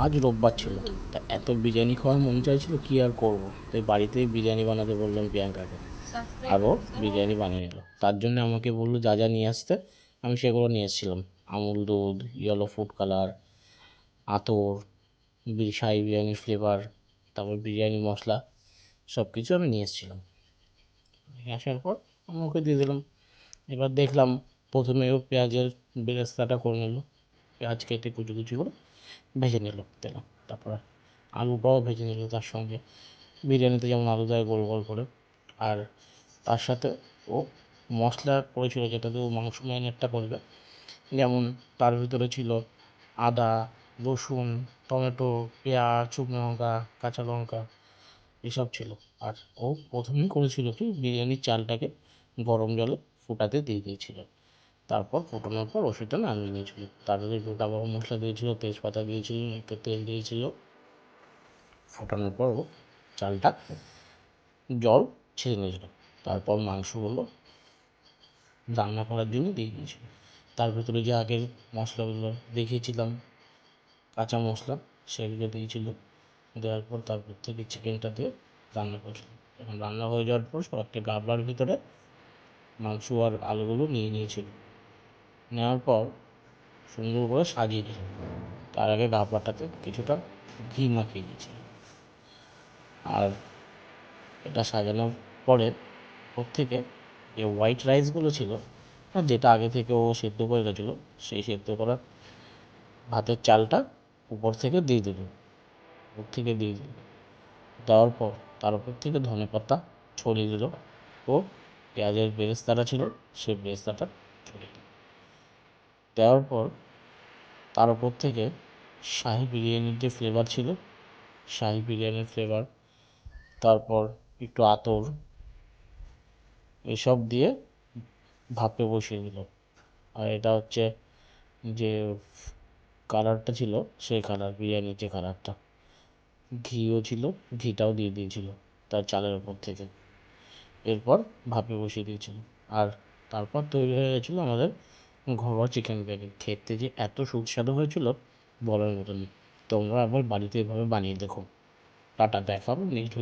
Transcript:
আজ রোববার ছিল, তা এত বিরিয়ানি খাওয়ার মন চাইছিল, কী আর করবো, তাই বাড়িতেই বিরিয়ানি বানাতে বললাম প্রিয়াঙ্কাকে। আরও বিরিয়ানি বানিয়ে নিল। তার জন্য আমাকে বললো যা যা নিয়ে আসতে, আমি সেগুলো নিয়ে এসেছিলাম। আমুল দুধ, ইয়েলো ফুড কালার, আতর, শাহি বিরিয়ানি ফ্লেভার, তারপর বিরিয়ানি মশলা, সব কিছু আমি নিয়ে এসেছিলাম। আসার পর আমি ওকে দিয়ে দিলাম। এবার দেখলাম প্রথমে ও পেঁয়াজের বেরেস্তাটা করে নিল, পেঁয়াজ কেটে কুচি কুচি করে ভেজে নিল তেলে। তারপর আলুটাও ভেজে নিল তার সঙ্গে, বিরিয়ানিতে যেমন আলু দেয় গোল গোল করে। আর তার সাথে ও মশলা করেছিল, যেটাতে ও মাংস ম্যারিনেটটা করবে। যেমন তার ভিতরে ছিল আদা, রসুন, টমেটো, পেঁয়াজ, শুকনো লঙ্কা, কাঁচা লঙ্কা, এসব ছিল। আর ও প্রথমেই করেছিল কি, বিরিয়ানির চালটাকে গরম জলে ফুটাতে দিয়ে দিয়েছিল। তারপর ফোটানোর পর ও সেটা নামিয়ে নিয়েছিল। তারপরে গোটা গরম মশলা দিয়েছিল, তেজপাতা দিয়েছিল, একটু তেল দিয়েছিল। ফোটানোর পর ও চালটা জল ছেড়ে নিয়েছিল। তারপর মাংসগুলো রান্না করার জন্য দিয়ে দিয়েছিল। তার ভিতরে যে আগের মশলাগুলো দেখিয়েছিলাম, কাঁচা মশলা, সেগুলো দিয়েছিল। দেওয়ার পর তারপর থেকে চিকেনটা দিয়ে রান্না করেছিল। এখন রান্না হয়ে যাওয়ার পর সব একটা গামলার ভিতরে মাংস আর আলুগুলো নিয়ে নিয়েছিল। নেওয়ার পর সুন্দর করে সাজিয়ে দিল। তার আগে গামলাটাতে কিছুটা ঘি মাখিয়ে দিয়েছিল। আর এটা সাজানোর পরে ওর থেকে যে হোয়াইট রাইসগুলো ছিল, যেটা আগে থেকে ও সেদ্ধ করে গেছিলো, সেই সেদ্ধ করা ভাতের চালটা উপর থেকে দিয়ে দিল। উপর থেকে দিয়ে দিল, দেওয়ার পর তার উপর থেকে ধনেপাতা ছড়িয়ে দিল ও পেঁয়াজের বেরেস্তাটা ছিল, সেই বেরেস্তাটা ছড়িয়ে দিল। দেওয়ার পর তার উপর থেকে শাহি বিরিয়ানির যে ফ্লেভার ছিল, শাহি বিরিয়ানির ফ্লেভার, তারপর একটু আতর, এসব দিয়ে ভাপে বসিয়ে দিল। আর এটা হচ্ছে যে কালারটা ছিল, সেই কালার, বিরিয়ানির যে কালারটা, ঘিও ছিল, ঘিটাও দিয়ে দিয়েছিল তার চালের ওপর থেকে। এরপর ভাপে বসিয়ে দিয়েছিল। আর তারপর তৈরি হয়ে গেছিলো আমাদের ঘরোয়া চিকেন বিরিয়ানি। খেতে যে এত সুস্বাদু হয়েছিল বলার মতো নেই। তোমরা একবার বাড়িতে এভাবে বানিয়ে দেখো। টাটা, দেখা হবে নেক্সট।